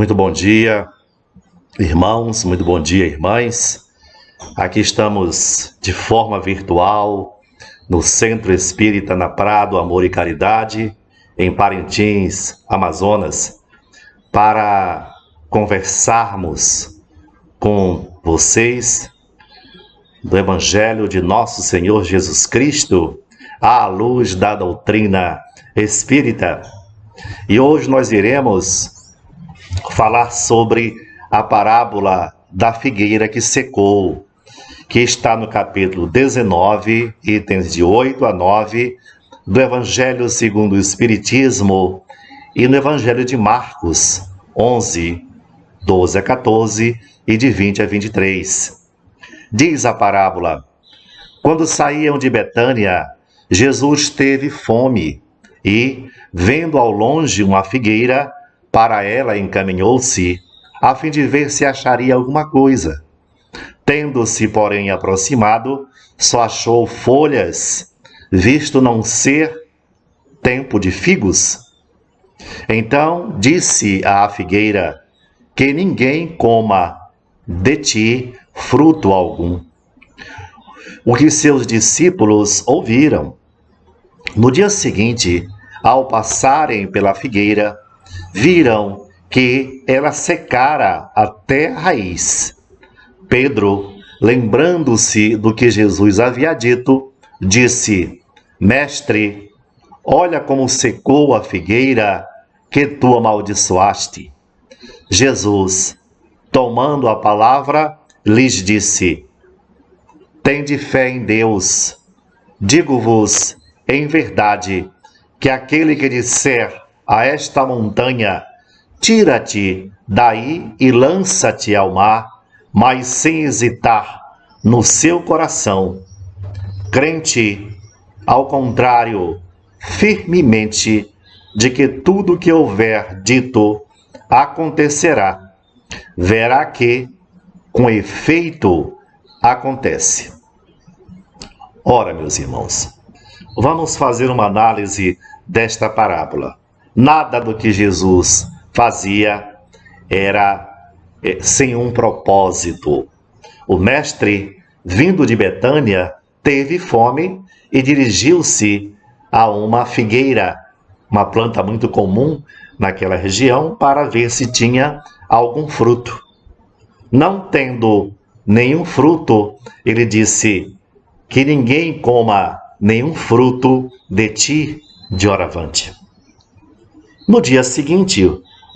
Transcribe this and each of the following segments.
Muito bom dia, irmãos, muito bom dia, irmãs. Aqui estamos de forma virtual no Centro Espírita na Prado, Amor e Caridade, em Parintins, Amazonas, para conversarmos com vocês do Evangelho de Nosso Senhor Jesus Cristo, à luz da doutrina espírita. E hoje nós iremos falar sobre a parábola da figueira que secou, que está no capítulo 19, itens de 8 a 9, do Evangelho segundo o Espiritismo, e no Evangelho de Marcos, 11, 12 a 14 e de 20 a 23. Diz a parábola: quando saíam de Betânia, Jesus teve fome e, vendo ao longe uma figueira, para ela encaminhou-se, a fim de ver se acharia alguma coisa. Tendo-se, porém, aproximado, só achou folhas, visto não ser tempo de figos. Então disse à figueira: que ninguém coma de ti fruto algum. O que seus discípulos ouviram. No dia seguinte, ao passarem pela figueira, viram que ela secara até a raiz. Pedro, lembrando-se do que Jesus havia dito, disse: Mestre, olha como secou a figueira que tu amaldiçoaste. Jesus, tomando a palavra, lhes disse: Tende fé em Deus. Digo-vos, em verdade, que aquele que disser a esta montanha: tira-te daí e lança-te ao mar, mas sem hesitar no seu coração, crente, ao contrário, firmemente, de que tudo que houver dito acontecerá, verá que, com efeito, acontece. Ora, meus irmãos, vamos fazer uma análise desta parábola. Nada do que Jesus fazia era sem um propósito. O mestre, vindo de Betânia, teve fome e dirigiu-se a uma figueira, uma planta muito comum naquela região, para ver se tinha algum fruto. Não tendo nenhum fruto, ele disse: que ninguém coma nenhum fruto de ti de hora avante. No dia seguinte,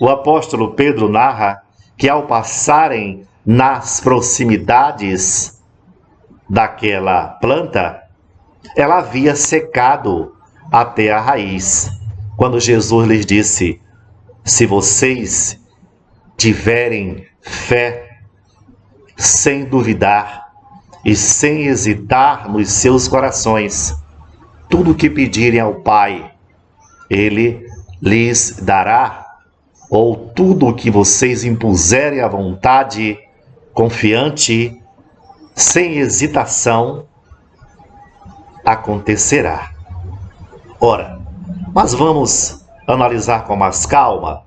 o apóstolo Pedro narra que, ao passarem nas proximidades daquela planta, ela havia secado até a raiz. Quando Jesus lhes disse: se vocês tiverem fé, sem duvidar e sem hesitar nos seus corações, tudo o que pedirem ao Pai, Ele lhes dará, ou tudo o que vocês impuserem à vontade, confiante, sem hesitação, acontecerá. Ora, mas vamos analisar com mais calma.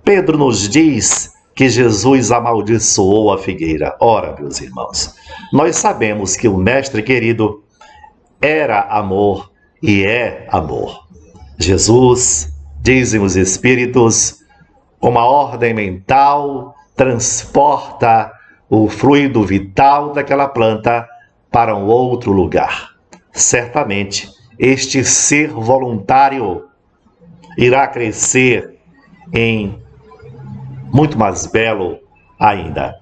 Pedro nos diz que Jesus amaldiçoou a figueira. Ora, meus irmãos, nós sabemos que o Mestre querido era amor e é amor. Jesus, dizem os Espíritos, com uma ordem mental, transporta o fluido vital daquela planta para um outro lugar. Certamente, este ser voluntário irá crescer em muito mais belo ainda.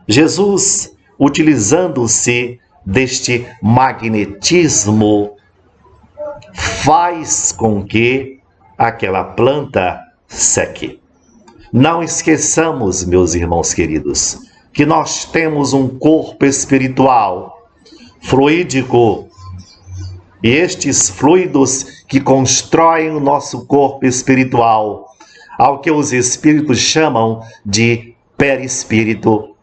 Jesus, utilizando-se deste magnetismo, faz com que aquela planta seque. Não esqueçamos, meus irmãos queridos, que nós temos um corpo espiritual, fluídico, e estes fluidos que constroem o nosso corpo espiritual, ao que os espíritos chamam de perispírito.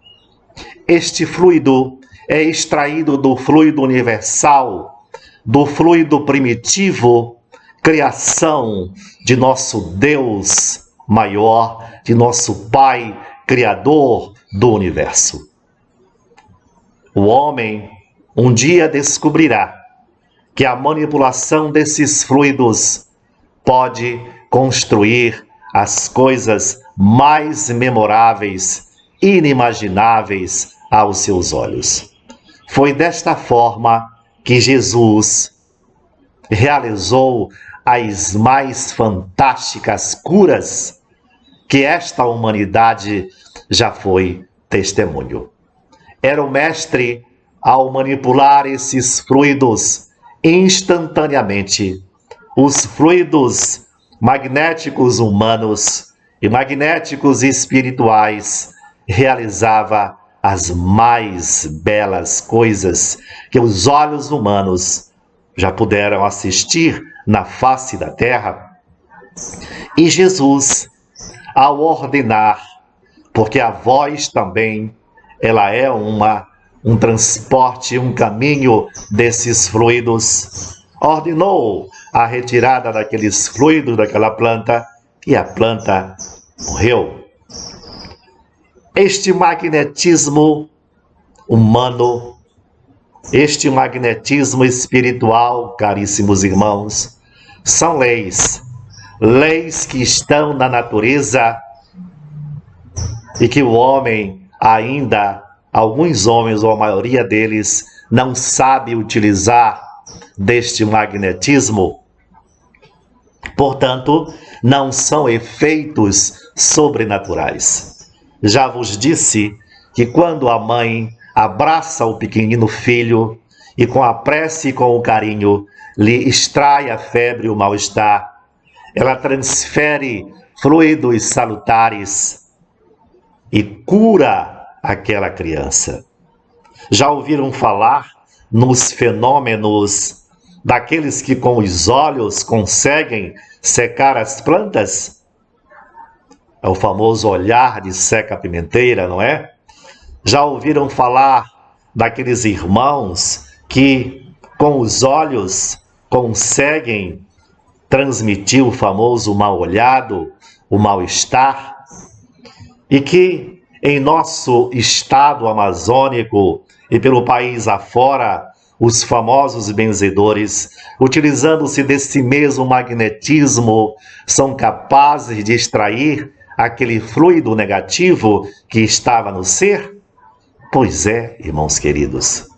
Este fluido é extraído do fluido universal, do fluido primitivo, criação de nosso Deus maior de nosso Pai, Criador do Universo. O homem um dia descobrirá que a manipulação desses fluidos pode construir as coisas mais memoráveis, inimagináveis aos seus olhos. Foi desta forma que Jesus realizou as mais fantásticas curas que esta humanidade já foi testemunho. Era o mestre ao manipular esses fluidos instantaneamente. Os fluidos magnéticos humanos e magnéticos espirituais realizava as mais belas coisas que os olhos humanos já puderam assistir na face da terra. E Jesus, ao ordenar, porque a voz também, ela é um transporte, um caminho desses fluidos, ordenou a retirada daqueles fluidos daquela planta e a planta morreu. Este magnetismo humano, este magnetismo espiritual, caríssimos irmãos, são leis que estão na natureza e que o homem ainda, alguns homens ou a maioria deles, não sabe utilizar deste magnetismo. Portanto, não são efeitos sobrenaturais. Já vos disse que quando a mãe abraça o pequenino filho e com a prece e com o carinho lhe extrai a febre e o mal-estar, ela transfere fluidos salutares e cura aquela criança. Já ouviram falar nos fenômenos daqueles que com os olhos conseguem secar as plantas? É o famoso olhar de seca-pimenteira, não é? Já ouviram falar daqueles irmãos que com os olhos conseguem transmitir o famoso mal-olhado, o mal-estar? E que em nosso estado amazônico e pelo país afora, os famosos benzedores, utilizando-se desse mesmo magnetismo, são capazes de extrair aquele fluido negativo que estava no ser? Pois é, irmãos queridos,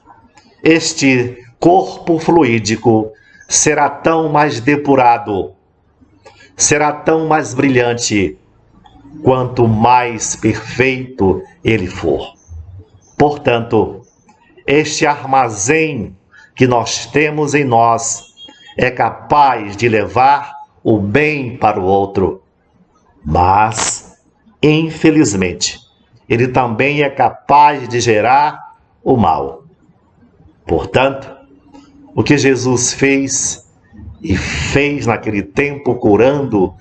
este corpo fluídico será tão mais depurado, será tão mais brilhante, quanto mais perfeito ele for. Portanto, este armazém que nós temos em nós é capaz de levar o bem para o outro, mas, infelizmente, ele também é capaz de gerar o mal. Portanto, o que Jesus fez naquele tempo curando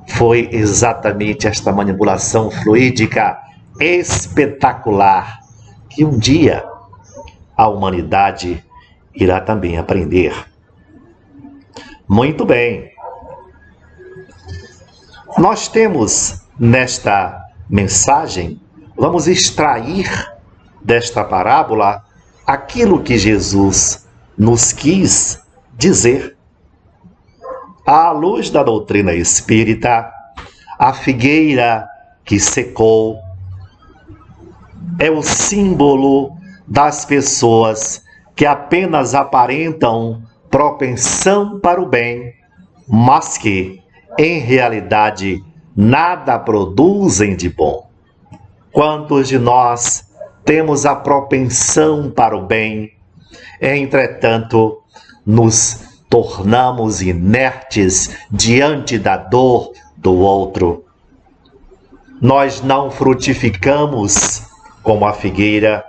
foi exatamente esta manipulação fluídica espetacular que um dia a humanidade irá também aprender. Muito bem. Nós temos nesta mensagem, vamos extrair desta parábola aquilo que Jesus nos quis dizer. À luz da doutrina espírita, a figueira que secou é o símbolo das pessoas que apenas aparentam propensão para o bem, mas que, em realidade, nada produzem de bom. Quantos de nós temos a propensão para o bem, entretanto, nos tornamos inertes diante da dor do outro? Nós não frutificamos como a figueira.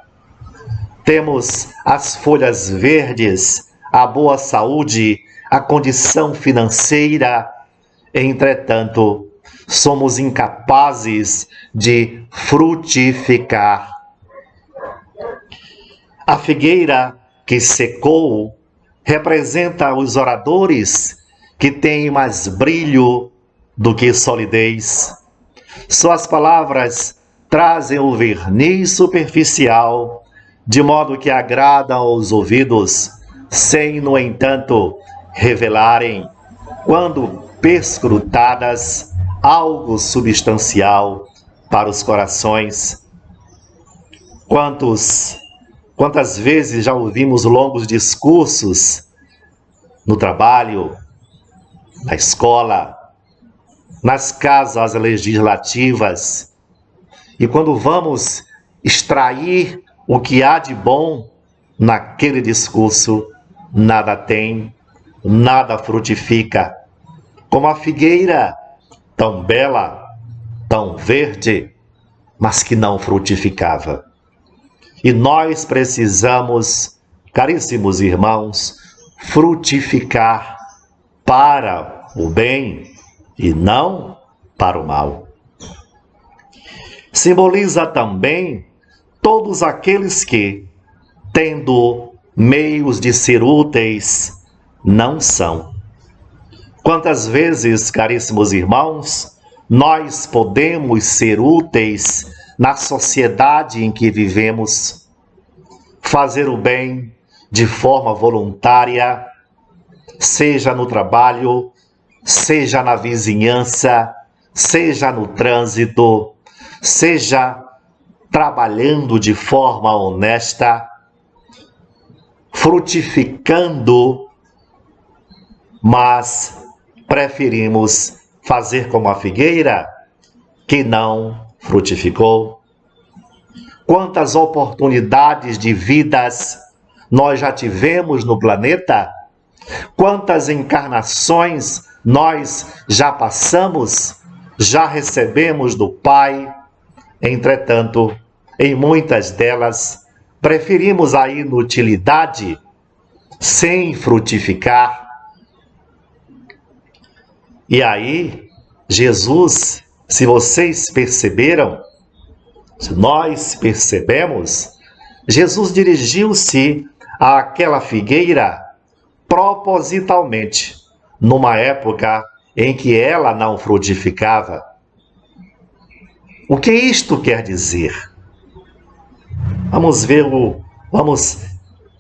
Temos as folhas verdes, a boa saúde, a condição financeira. Entretanto, somos incapazes de frutificar. A figueira que secou representa os oradores que têm mais brilho, do que solidez. Suas palavras trazem o verniz superficial, de modo que agradam aos ouvidos, sem, no entanto, revelarem, quando perscrutadas, algo substancial para os corações. Quantas vezes já ouvimos longos discursos no trabalho, na escola, nas casas legislativas, e quando vamos extrair o que há de bom naquele discurso, nada tem, nada frutifica, como a figueira, tão bela, tão verde, mas que não frutificava. E nós precisamos, caríssimos irmãos, frutificar para o bem e não para o mal. Simboliza também todos aqueles que, tendo meios de ser úteis, não são. Quantas vezes, caríssimos irmãos, nós podemos ser úteis na sociedade em que vivemos, fazer o bem de forma voluntária, seja no trabalho, seja na vizinhança, seja no trânsito, seja trabalhando de forma honesta, frutificando, mas preferimos fazer como a figueira que não frutificou. Quantas oportunidades de vidas nós já tivemos no planeta? Quantas encarnações nós já passamos, já recebemos do Pai? Entretanto, em muitas delas, preferimos a inutilidade sem frutificar. E aí, Jesus, se vocês perceberam, se nós percebemos, Jesus dirigiu-se àquela figueira propositalmente, numa época em que ela não frutificava. O que isto quer dizer? Vamos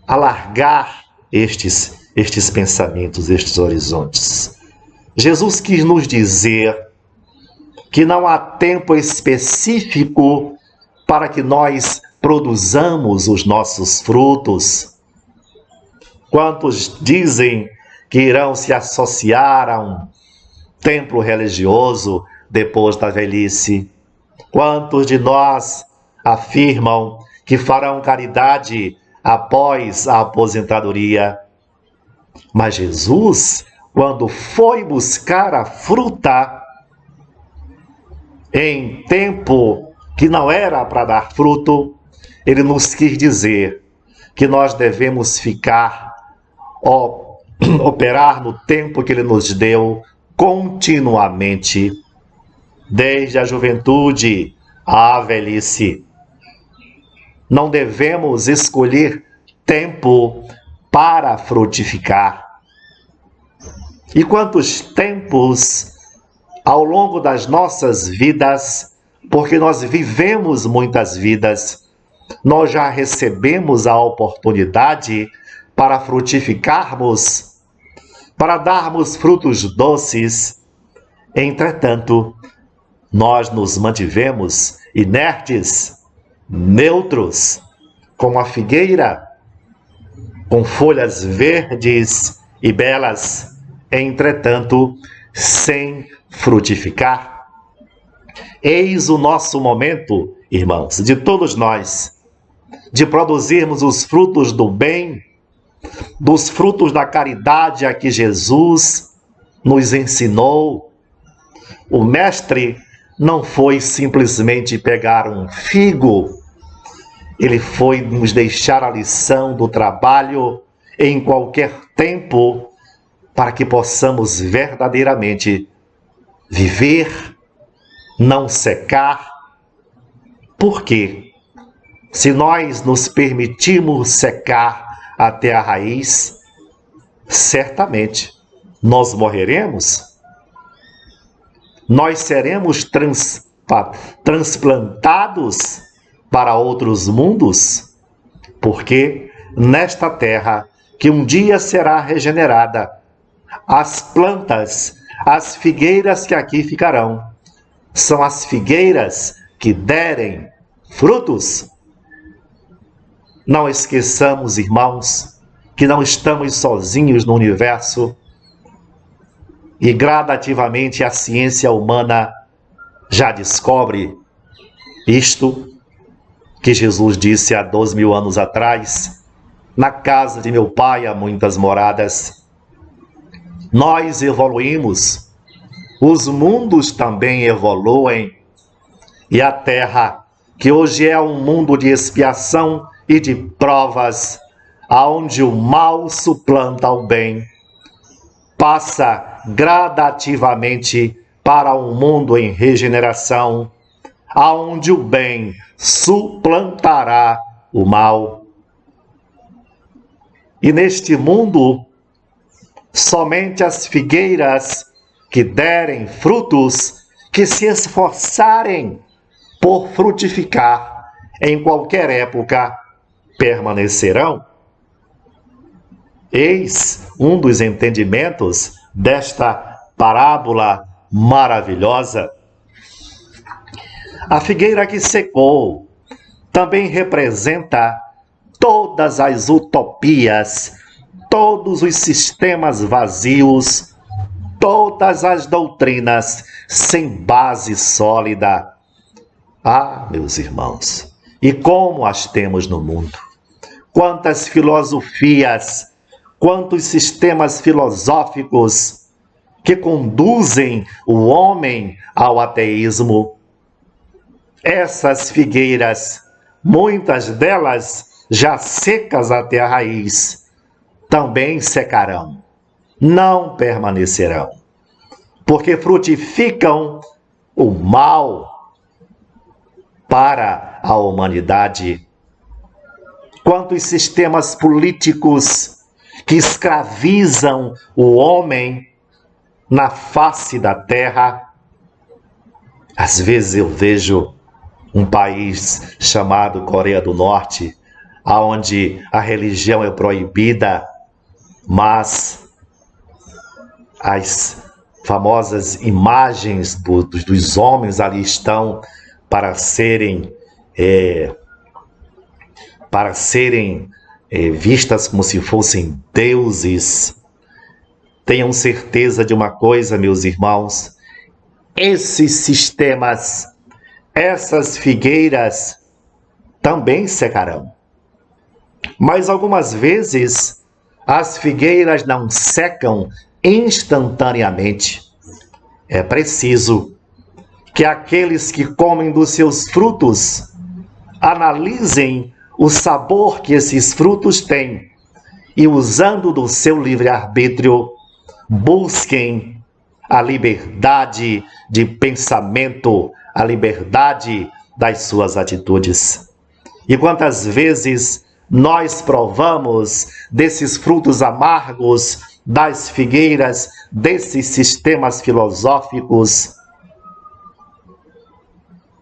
alargar estes pensamentos, estes horizontes. Jesus quis nos dizer que não há tempo específico para que nós produzamos os nossos frutos. Quantos dizem que irão se associar a um templo religioso depois da velhice? Quantos de nós afirmam que farão caridade após a aposentadoria? Mas Jesus, quando foi buscar a fruta em tempo que não era para dar fruto, ele nos quis dizer que nós devemos operar no tempo que ele nos deu continuamente, desde a juventude à velhice. Não devemos escolher tempo para frutificar. E quantos tempos ao longo das nossas vidas, porque nós vivemos muitas vidas, nós já recebemos a oportunidade para frutificarmos, para darmos frutos doces. Entretanto, nós nos mantivemos inertes, neutros, como a figueira, com folhas verdes e belas, entretanto, sem frutificar. Eis o nosso momento, irmãos, de todos nós, de produzirmos os frutos do bem, dos frutos da caridade a que Jesus nos ensinou. O Mestre não foi simplesmente pegar um figo, ele foi nos deixar a lição do trabalho em qualquer tempo, para que possamos verdadeiramente viver, não secar. Por quê? Se nós nos permitirmos secar até a raiz, certamente nós morreremos. nós seremos transplantados para outros mundos? Porque nesta terra, que um dia será regenerada, as plantas, as figueiras que aqui ficarão, são as figueiras que derem frutos. Não esqueçamos, irmãos, que não estamos sozinhos no universo e gradativamente a ciência humana já descobre isto que Jesus disse há 2000 anos atrás: na casa de meu pai há muitas moradas. Nós evoluímos, os mundos também evoluem, e a Terra, que hoje é um mundo de expiação e de provas, aonde o mal suplanta o bem, passa gradativamente para um mundo em regeneração, aonde o bem suplantará o mal. E neste mundo, somente as figueiras que derem frutos, que se esforçarem por frutificar em qualquer época, permanecerão. Eis um dos entendimentos desta parábola maravilhosa. A figueira que secou também representa todas as utopias, todos os sistemas vazios, todas as doutrinas sem base sólida. Ah, meus irmãos, e como as temos no mundo? Quantas filosofias, quantos sistemas filosóficos que conduzem o homem ao ateísmo. Essas figueiras, muitas delas já secas até a raiz, também secarão, não permanecerão, porque frutificam o mal para a humanidade. Quantos sistemas políticos que escravizam o homem na face da terra. Às vezes eu vejo um país chamado Coreia do Norte, onde a religião é proibida, mas as famosas imagens dos homens ali estão para serem vistas como se fossem deuses. Tenham certeza de uma coisa, meus irmãos: esses sistemas, essas figueiras também secarão. Mas algumas vezes as figueiras não secam instantaneamente. É preciso que aqueles que comem dos seus frutos analisem o sabor que esses frutos têm e, usando do seu livre-arbítrio, busquem a liberdade de pensamento, a liberdade das suas atitudes. E quantas vezes nós provamos desses frutos amargos, das figueiras, desses sistemas filosóficos,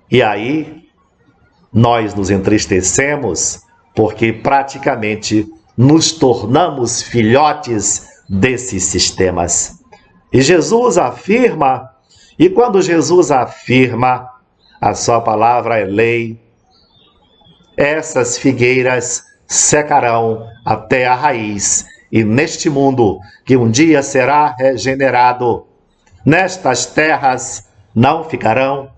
e aí nós nos entristecemos porque praticamente nos tornamos filhotes desses sistemas. E Jesus afirma, e quando Jesus afirma, a sua palavra é lei, essas figueiras secarão até a raiz, e neste mundo que um dia será regenerado, nestas terras não ficarão.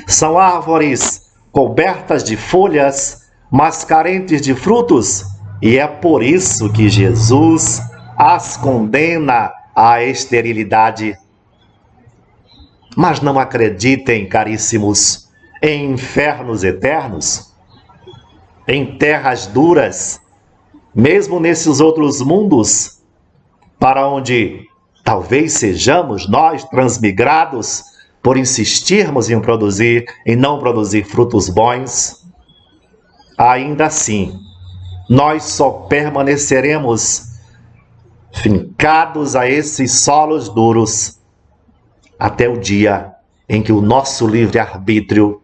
São árvores cobertas de folhas, mas carentes de frutos, e é por isso que Jesus as condena à esterilidade. Mas não acreditem, caríssimos, em infernos eternos, em terras duras, mesmo nesses outros mundos, para onde talvez sejamos nós transmigrados por insistirmos em não produzir frutos bons. Ainda assim, nós só permaneceremos fincados a esses solos duros até o dia em que o nosso livre-arbítrio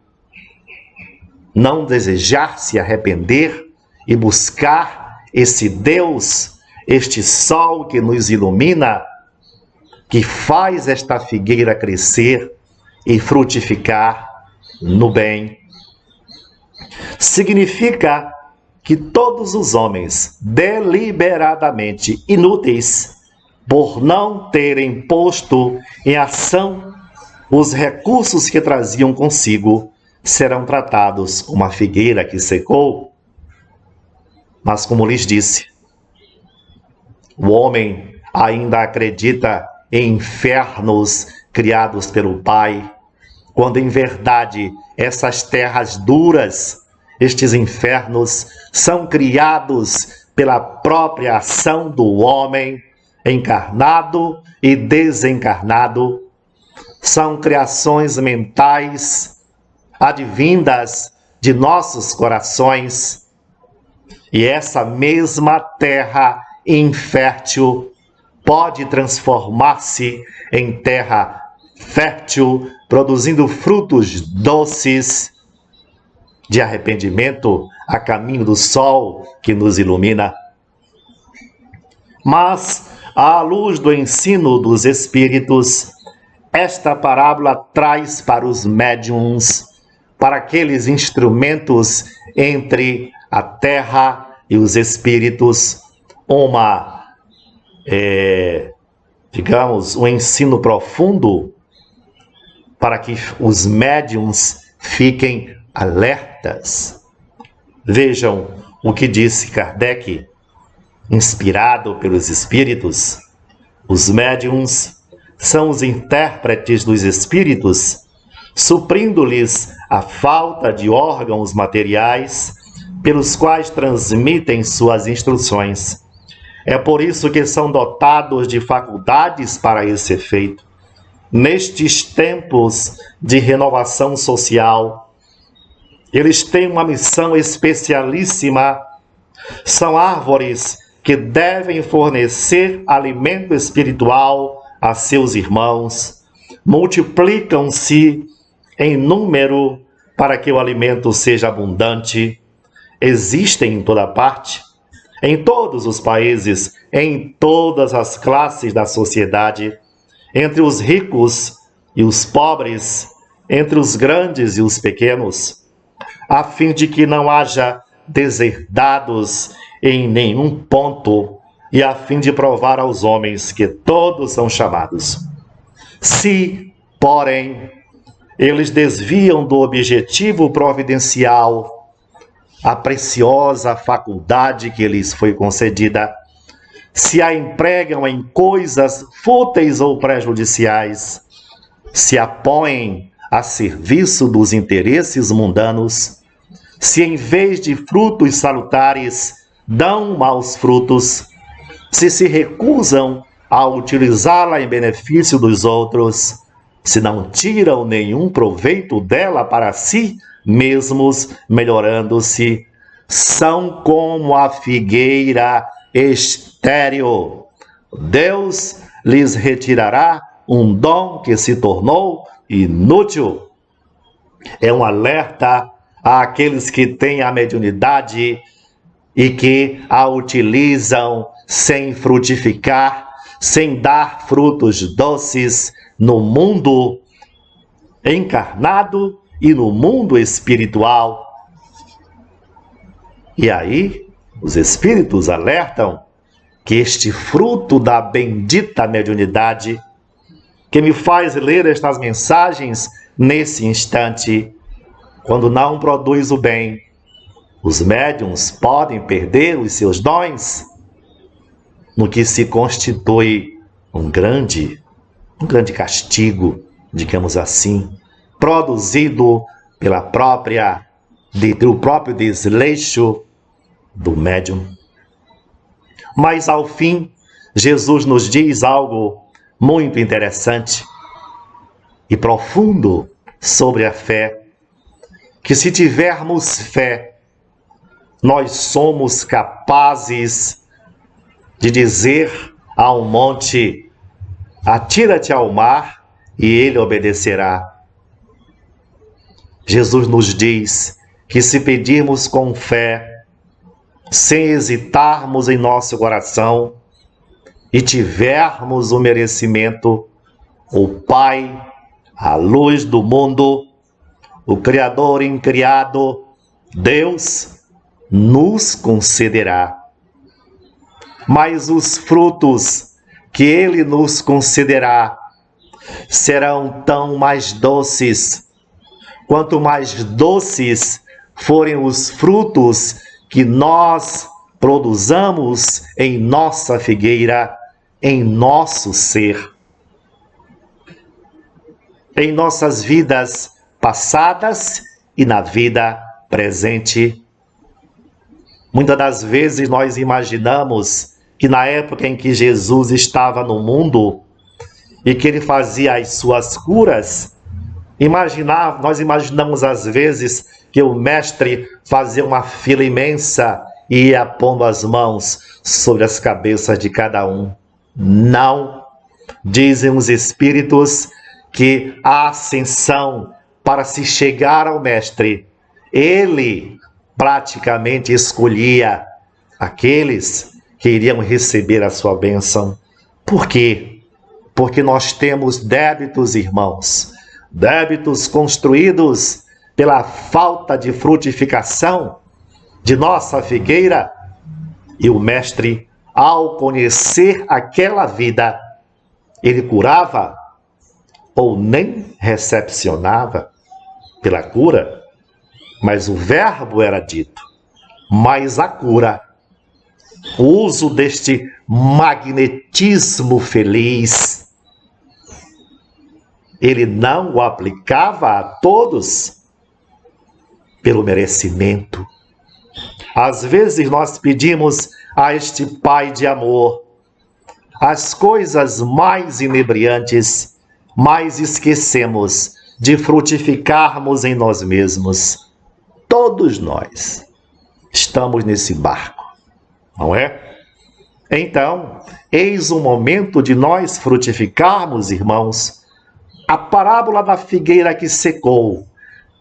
não desejar se arrepender e buscar esse Deus, este sol que nos ilumina, que faz esta figueira crescer e frutificar no bem. Significa que todos os homens, deliberadamente inúteis, por não terem posto em ação os recursos que traziam consigo, serão tratados como a figueira que secou. Mas, como lhes disse, o homem ainda acredita em infernos criados pelo Pai, quando em verdade essas terras duras, estes infernos, são criados pela própria ação do homem, encarnado e desencarnado. São criações mentais, advindas de nossos corações. E essa mesma terra infértil pode transformar-se em terra fértil, produzindo frutos doces de arrependimento a caminho do sol que nos ilumina. Mas, à luz do ensino dos Espíritos, esta parábola traz para os médiuns, para aqueles instrumentos entre a terra e os espíritos, um ensino profundo para que os médiuns fiquem alertas. Vejam o que disse Kardec, inspirado pelos espíritos. Os médiuns são os intérpretes dos espíritos, suprindo-lhes a falta de órgãos materiais pelos quais transmitem suas instruções. É por isso que são dotados de faculdades para esse efeito. Nestes tempos de renovação social, eles têm uma missão especialíssima. São árvores que devem fornecer alimento espiritual a seus irmãos. Multiplicam-se em número para que o alimento seja abundante. Existem em toda parte, em todos os países, em todas as classes da sociedade, entre os ricos e os pobres, entre os grandes e os pequenos, a fim de que não haja deserdados em nenhum ponto e a fim de provar aos homens que todos são chamados. Se, porém, eles desviam do objetivo providencial, a preciosa faculdade que lhes foi concedida, se a empregam em coisas fúteis ou prejudiciais, se a põem a serviço dos interesses mundanos, se em vez de frutos salutares dão maus frutos, se recusam a utilizá-la em benefício dos outros, se não tiram nenhum proveito dela para si mesmos, melhorando-se, são como a figueira estéril. Deus lhes retirará um dom que se tornou inútil. É um alerta àqueles que têm a mediunidade e que a utilizam sem frutificar, sem dar frutos doces no mundo encarnado e no mundo espiritual. E aí, os espíritos alertam que este fruto da bendita mediunidade, que me faz ler estas mensagens nesse instante, quando não produz o bem, os médiuns podem perder os seus dons, no que se constitui um grande castigo, digamos assim, produzido pelo próprio desleixo do médium. Mas ao fim, Jesus nos diz algo muito interessante e profundo sobre a fé, que se tivermos fé, nós somos capazes de dizer a um monte: atira-te ao mar, e ele obedecerá. Jesus nos diz que se pedirmos com fé, sem hesitarmos em nosso coração e tivermos o merecimento, o Pai, a luz do mundo, o Criador incriado, Deus, nos concederá. Mas os frutos que Ele nos concederá serão tão mais doces. Quanto mais doces forem os frutos que nós produzamos em nossa figueira, em nosso ser. Em nossas vidas passadas e na vida presente. Muitas das vezes nós imaginamos que na época em que Jesus estava no mundo e que ele fazia as suas curas, nós imaginamos às vezes que o mestre fazia uma fila imensa e ia pondo as mãos sobre as cabeças de cada um. Não, dizem os espíritos que a ascensão para se chegar ao mestre, ele praticamente escolhia aqueles que iriam receber a sua bênção. Por quê? Porque nós temos débitos, irmãos, débitos construídos pela falta de frutificação de nossa figueira, e o mestre, ao conhecer aquela vida, ele curava ou nem recepcionava pela cura, mas o verbo era dito. Mas a cura, o uso deste magnetismo feliz, ele não o aplicava a todos pelo merecimento. Às vezes nós pedimos a este Pai de amor as coisas mais inebriantes, mas esquecemos de frutificarmos em nós mesmos. Todos nós estamos nesse barco, não é? Então, eis o momento de nós frutificarmos, irmãos. A parábola da figueira que secou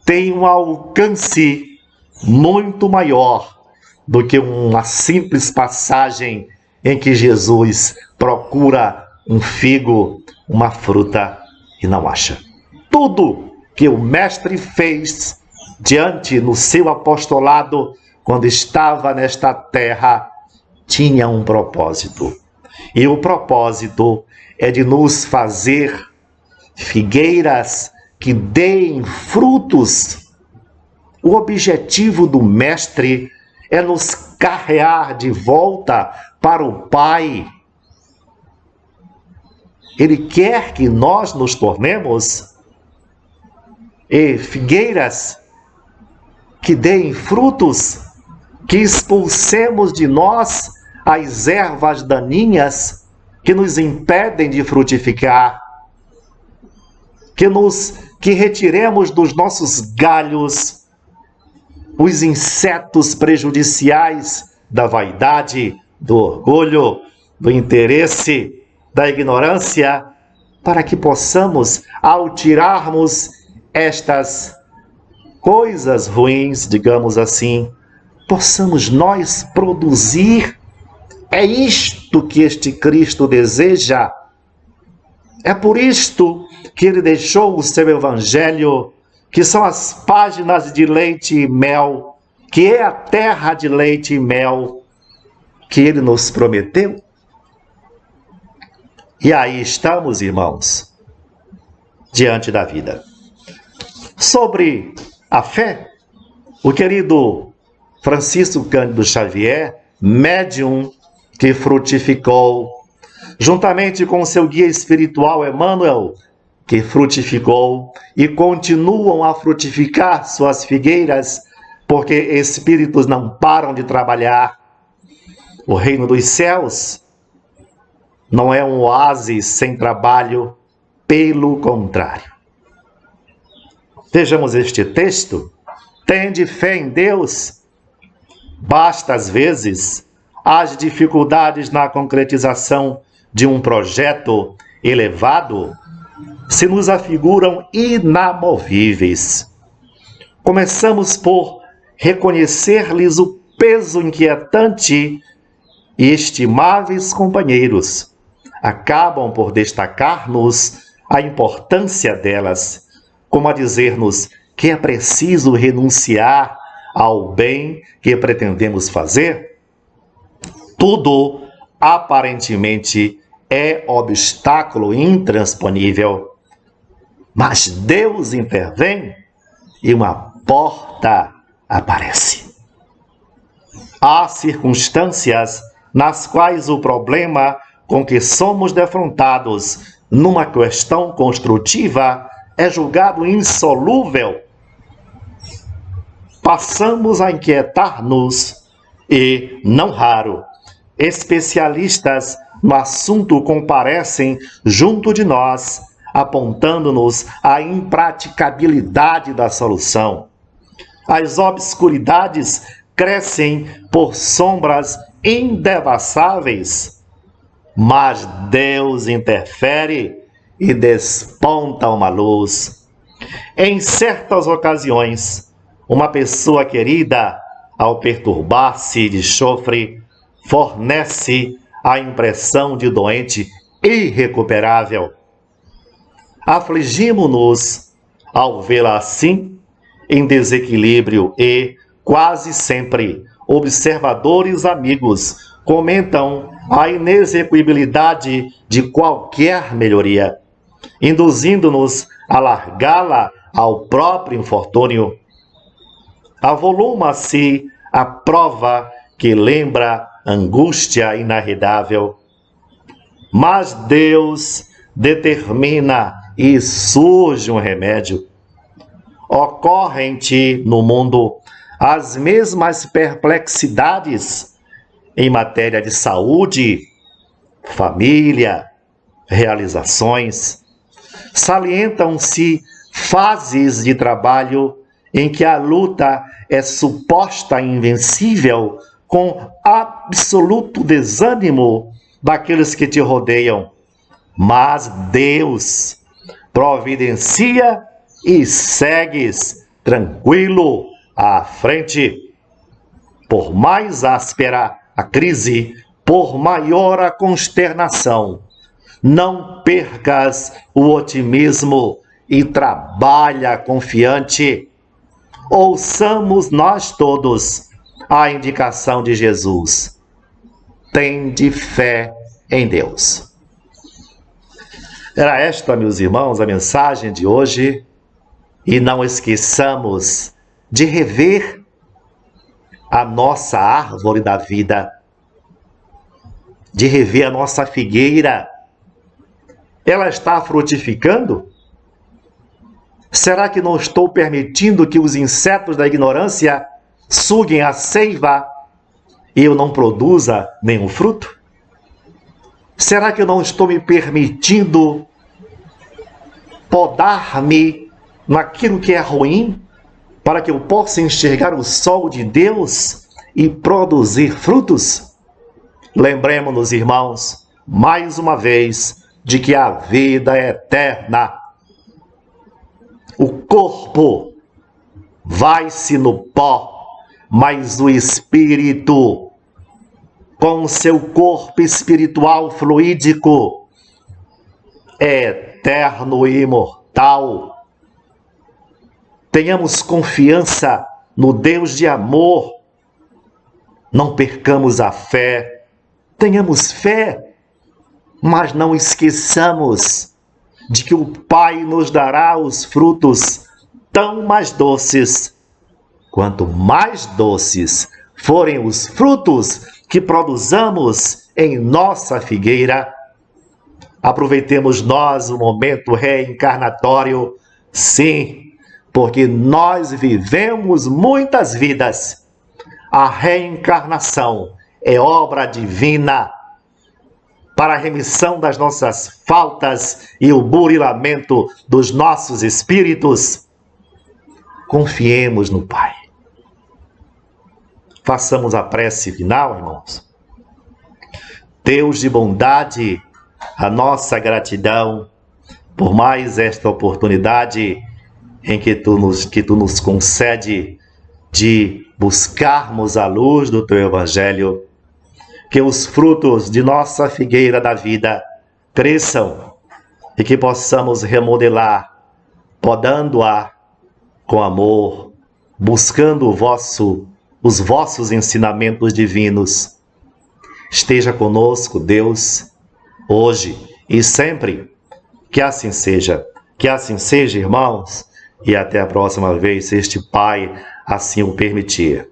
tem um alcance muito maior do que uma simples passagem em que Jesus procura um figo, uma fruta e não acha. Tudo que o mestre fez diante no seu apostolado, quando estava nesta terra, tinha um propósito. E o propósito é de nos fazer figueiras que deem frutos. O objetivo do mestre é nos carrear de volta para o Pai. Ele quer que nós nos tornemos figueiras que deem frutos, que expulsemos de nós as ervas daninhas que nos impedem de frutificar, que retiremos dos nossos galhos os insetos prejudiciais da vaidade, do orgulho, do interesse, da ignorância, para que possamos, ao tirarmos estas coisas ruins, digamos assim, possamos nós produzir. É isto que este Cristo deseja. É por isto que ele deixou o seu evangelho, que são as páginas de leite e mel, que é a terra de leite e mel que ele nos prometeu. E aí estamos, irmãos, diante da vida. Sobre a fé, o querido Francisco Cândido Xavier, médium que frutificou, juntamente com seu guia espiritual Emmanuel, que frutificou e continuam a frutificar suas figueiras, porque espíritos não param de trabalhar. O reino dos céus não é um oásis sem trabalho, pelo contrário. Vejamos este texto. Tende fé em Deus. Basta, às vezes, as dificuldades na concretização de um projeto elevado, se nos afiguram inamovíveis. Começamos por reconhecer-lhes o peso inquietante e estimáveis companheiros. Acabam por destacar-nos a importância delas, como a dizer-nos que é preciso renunciar ao bem que pretendemos fazer. Tudo, aparentemente, é obstáculo intransponível. Mas Deus intervém e uma porta aparece. Há circunstâncias nas quais o problema com que somos defrontados numa questão construtiva é julgado insolúvel. Passamos a inquietar-nos e, não raro, especialistas no assunto comparecem junto de nós, apontando-nos a impraticabilidade da solução. As obscuridades crescem por sombras indevassáveis, mas Deus interfere e desponta uma luz. Em certas ocasiões, uma pessoa querida, ao perturbar-se de chofre, fornece a impressão de doente irrecuperável. Afligimo-nos ao vê-la assim, em desequilíbrio e, quase sempre, observadores amigos comentam a inexequibilidade de qualquer melhoria, induzindo-nos a largá-la ao próprio infortúnio. Avoluma-se a prova que lembra angústia inarredável. Mas Deus determina e surge um remédio. Ocorrem-te no mundo as mesmas perplexidades em matéria de saúde, família, realizações. Salientam-se fases de trabalho em que a luta é suposta invencível, com absoluto desânimo daqueles que te rodeiam. Mas Deus providencia e segues tranquilo à frente. Por mais áspera a crise, por maior a consternação, não percas o otimismo e trabalha confiante. Ouçamos nós todos a indicação de Jesus. Tende fé em Deus. Era esta, meus irmãos, a mensagem de hoje. E não esqueçamos de rever a nossa árvore da vida, de rever a nossa figueira. Ela está frutificando? Será que não estou permitindo que os insetos da ignorância suguem a seiva e eu não produza nenhum fruto? Será que eu não estou me permitindo podar-me naquilo que é ruim, para que eu possa enxergar o sol de Deus e produzir frutos? Lembremos-nos, irmãos, mais uma vez, de que a vida é eterna. O corpo vai-se no pó, mas o espírito, com seu corpo espiritual fluídico, é eterno e imortal. Tenhamos confiança no Deus de amor. Não percamos a fé. Tenhamos fé, mas não esqueçamos de que o Pai nos dará os frutos tão mais doces. Quanto mais doces forem os frutos que produzamos em nossa figueira, aproveitemos nós o momento reencarnatório, sim, porque nós vivemos muitas vidas. A reencarnação é obra divina para a remissão das nossas faltas e o burilamento dos nossos espíritos. Confiemos no Pai. Façamos a prece final, irmãos. Deus de bondade, a nossa gratidão por mais esta oportunidade em que tu nos concede de buscarmos a luz do teu Evangelho, que os frutos de nossa figueira da vida cresçam e que possamos remodelar, podando-a com amor, buscando os vossos ensinamentos divinos. Esteja conosco, Deus, hoje e sempre. Que assim seja, irmãos, e até a próxima vez, se este Pai assim o permitir.